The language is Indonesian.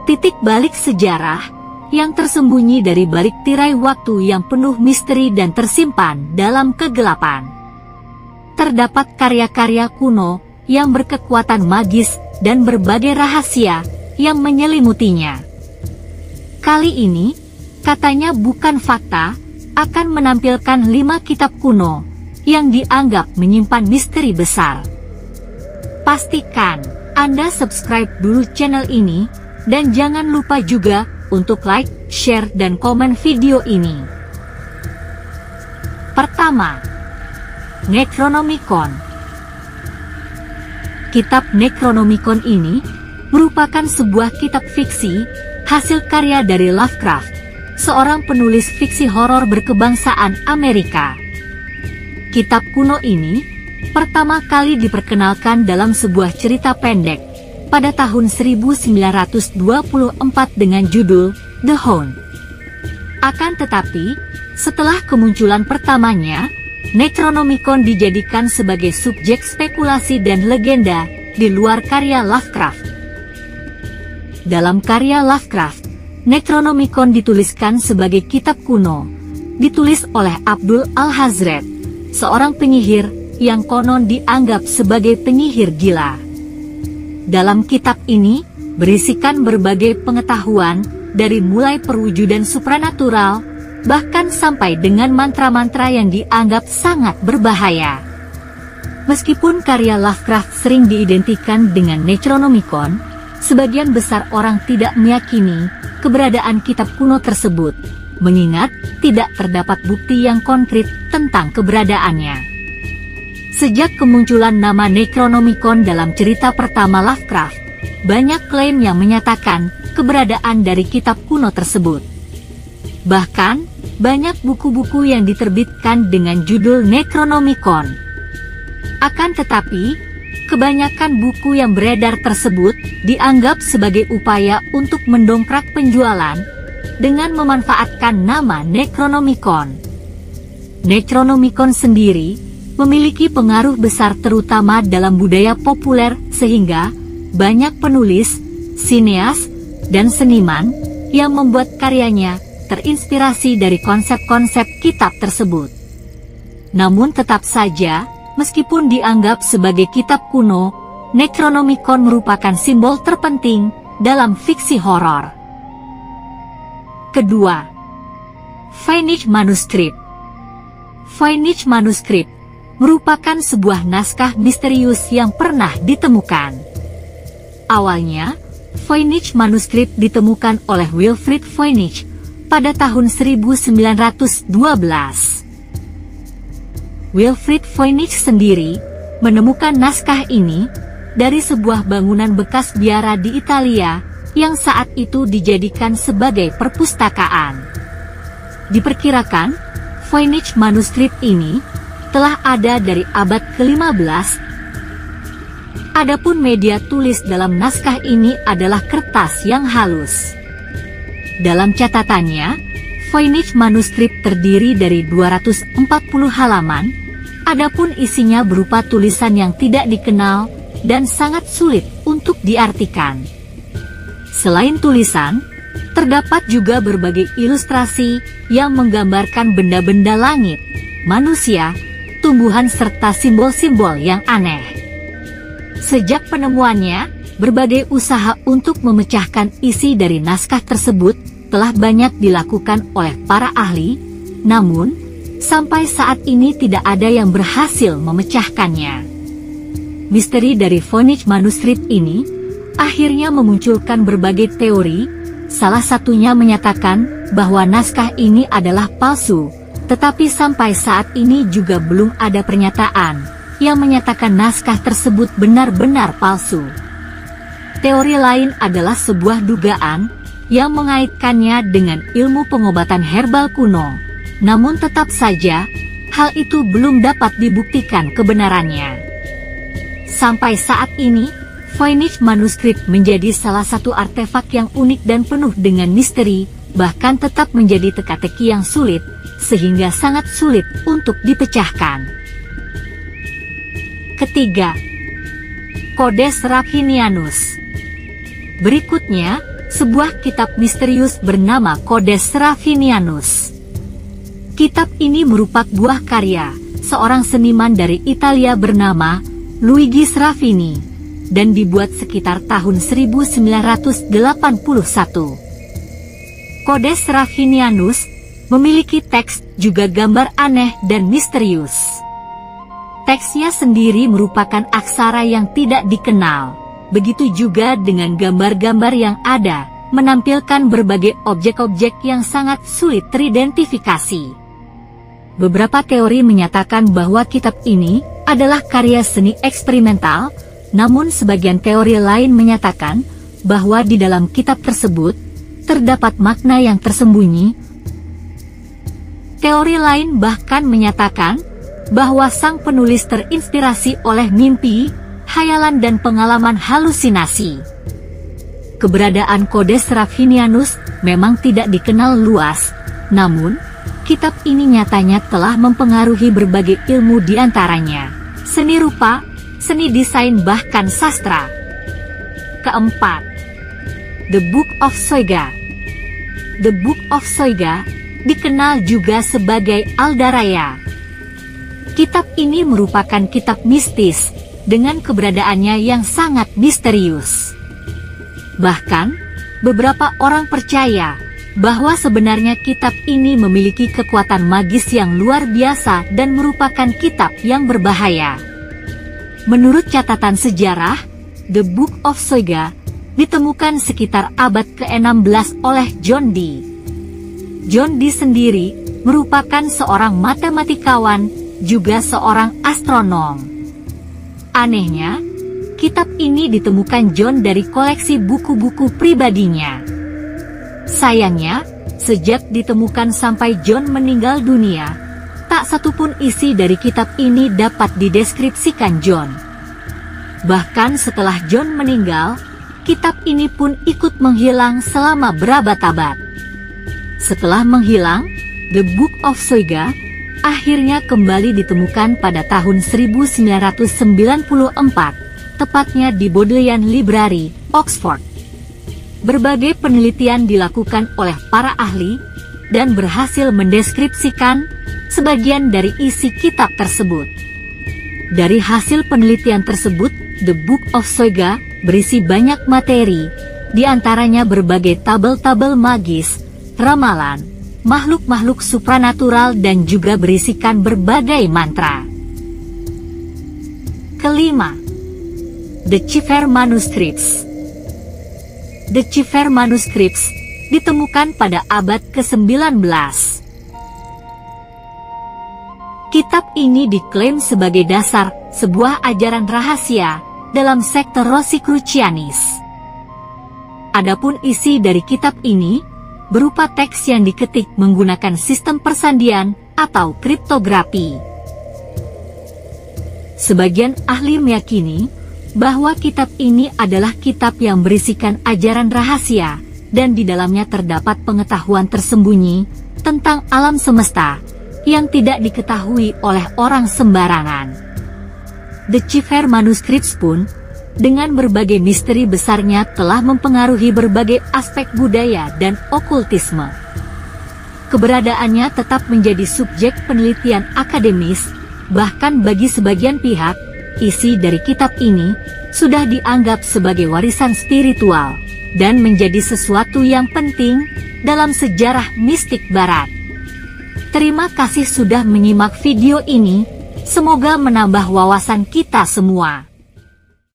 titik balik sejarah yang tersembunyi dari balik tirai waktu yang penuh misteri dan tersimpan dalam kegelapan. Terdapat karya-karya kuno yang berkekuatan magis dan berbagai rahasia yang menyelimutinya. Kali ini, katanya bukan fakta, akan menampilkan 5 kitab kuno yang dianggap menyimpan misteri besar. Pastikan Anda subscribe dulu channel ini, dan jangan lupa juga untuk like, share, dan komen video ini. Pertama, Necronomicon. Kitab Necronomicon ini merupakan sebuah kitab fiksi hasil karya dari Lovecraft, seorang penulis fiksi horor berkebangsaan Amerika. Kitab kuno ini pertama kali diperkenalkan dalam sebuah cerita pendek pada tahun 1924 dengan judul The Hound. Akan tetapi, setelah kemunculan pertamanya, Necronomicon dijadikan sebagai subjek spekulasi dan legenda di luar karya Lovecraft. Dalam karya Lovecraft, Necronomicon dituliskan sebagai kitab kuno, ditulis oleh Abdul Al-Hazred, seorang penyihir yang konon dianggap sebagai penyihir gila. Dalam kitab ini, berisikan berbagai pengetahuan dari mulai perwujudan supranatural, bahkan sampai dengan mantra-mantra yang dianggap sangat berbahaya. Meskipun karya Lovecraft sering diidentikan dengan Necronomicon, sebagian besar orang tidak meyakini keberadaan kitab kuno tersebut, mengingat tidak terdapat bukti yang konkret tentang keberadaannya. Sejak kemunculan nama Necronomicon dalam cerita pertama Lovecraft, banyak klaim yang menyatakan keberadaan dari kitab kuno tersebut. Bahkan, banyak buku-buku yang diterbitkan dengan judul Necronomicon. Akan tetapi, kebanyakan buku yang beredar tersebut dianggap sebagai upaya untuk mendongkrak penjualan dengan memanfaatkan nama Necronomicon. Necronomicon sendiri memiliki pengaruh besar terutama dalam budaya populer sehingga banyak penulis, sineas, dan seniman yang membuat karyanya terinspirasi dari konsep-konsep kitab tersebut. Namun tetap saja, meskipun dianggap sebagai kitab kuno, Necronomicon merupakan simbol terpenting dalam fiksi horor. Kedua, Voynich Manuscript. Voynich Manuscript merupakan sebuah naskah misterius yang pernah ditemukan. Awalnya, Voynich Manuscript ditemukan oleh Wilfrid Voynich pada tahun 1912. Wilfrid Voynich sendiri menemukan naskah ini dari sebuah bangunan bekas biara di Italia yang saat itu dijadikan sebagai perpustakaan. Diperkirakan, Voynich Manuscript ini telah ada dari abad ke-15. Adapun media tulis dalam naskah ini adalah kertas yang halus. Dalam catatannya, Voynich Manuscript terdiri dari 240 halaman, adapun isinya berupa tulisan yang tidak dikenal dan sangat sulit untuk diartikan. Selain tulisan, terdapat juga berbagai ilustrasi yang menggambarkan benda-benda langit, manusia, tumbuhan serta simbol-simbol yang aneh. Sejak penemuannya, berbagai usaha untuk memecahkan isi dari naskah tersebut telah banyak dilakukan oleh para ahli, namun sampai saat ini tidak ada yang berhasil memecahkannya. Misteri dari Voynich Manuscript ini akhirnya memunculkan berbagai teori, salah satunya menyatakan bahwa naskah ini adalah palsu, tetapi sampai saat ini juga belum ada pernyataan yang menyatakan naskah tersebut benar-benar palsu. Teori lain adalah sebuah dugaan yang mengaitkannya dengan ilmu pengobatan herbal kuno. Namun tetap saja, hal itu belum dapat dibuktikan kebenarannya. Sampai saat ini, Voynich Manuscript menjadi salah satu artefak yang unik dan penuh dengan misteri, bahkan tetap menjadi teka-teki yang sulit, sehingga sangat sulit untuk dipecahkan. Ketiga, Codex Racinianus. Berikutnya, sebuah kitab misterius bernama Codex Seraphinianus. Kitab ini merupakan buah karya seorang seniman dari Italia bernama Luigi Serafini dan dibuat sekitar tahun 1981. Codex Seraphinianus memiliki teks juga gambar aneh dan misterius. Teksnya sendiri merupakan aksara yang tidak dikenal. Begitu juga dengan gambar-gambar yang ada, menampilkan berbagai objek-objek yang sangat sulit teridentifikasi. Beberapa teori menyatakan bahwa kitab ini adalah karya seni eksperimental, namun sebagian teori lain menyatakan bahwa di dalam kitab tersebut terdapat makna yang tersembunyi. Teori lain bahkan menyatakan bahwa sang penulis terinspirasi oleh mimpi, khayalan dan pengalaman halusinasi. Keberadaan Codex Seraphinianus memang tidak dikenal luas, namun kitab ini nyatanya telah mempengaruhi berbagai ilmu diantaranya seni rupa, seni desain bahkan sastra. Keempat, The Book of Soiga. The Book of Soiga dikenal juga sebagai Aldaraya. Kitab ini merupakan kitab mistis dengan keberadaannya yang sangat misterius. Bahkan, beberapa orang percaya bahwa sebenarnya kitab ini memiliki kekuatan magis yang luar biasa dan merupakan kitab yang berbahaya. Menurut catatan sejarah, The Book of Soiga ditemukan sekitar abad ke-16 oleh John Dee. John Dee sendiri merupakan seorang matematikawan, juga seorang astronom. Anehnya, kitab ini ditemukan John dari koleksi buku-buku pribadinya. Sayangnya, sejak ditemukan sampai John meninggal dunia, tak satupun isi dari kitab ini dapat dideskripsikan John. Bahkan setelah John meninggal, kitab ini pun ikut menghilang selama berabad-abad. Setelah menghilang, The Book of Soiga akhirnya kembali ditemukan pada tahun 1994, tepatnya di Bodleian Library, Oxford. Berbagai penelitian dilakukan oleh para ahli, dan berhasil mendeskripsikan sebagian dari isi kitab tersebut. Dari hasil penelitian tersebut, The Book of Soiga berisi banyak materi, diantaranya berbagai tabel-tabel magis, ramalan, makhluk-makhluk supranatural dan juga berisikan berbagai mantra. Kelima, The Chifer Manuscripts. The Chifer Manuscripts ditemukan pada abad ke-19. Kitab ini diklaim sebagai dasar sebuah ajaran rahasia dalam sekte Rosicrucianis. Adapun isi dari kitab ini berupa teks yang diketik menggunakan sistem persandian atau kriptografi. Sebagian ahli meyakini bahwa kitab ini adalah kitab yang berisikan ajaran rahasia dan di dalamnya terdapat pengetahuan tersembunyi tentang alam semesta yang tidak diketahui oleh orang sembarangan. The Chifer Manuscripts pun dengan berbagai misteri besarnya telah mempengaruhi berbagai aspek budaya dan okultisme. Keberadaannya tetap menjadi subjek penelitian akademis, bahkan bagi sebagian pihak, isi dari kitab ini sudah dianggap sebagai warisan spiritual dan menjadi sesuatu yang penting dalam sejarah mistik barat. Terima kasih sudah menyimak video ini, semoga menambah wawasan kita semua.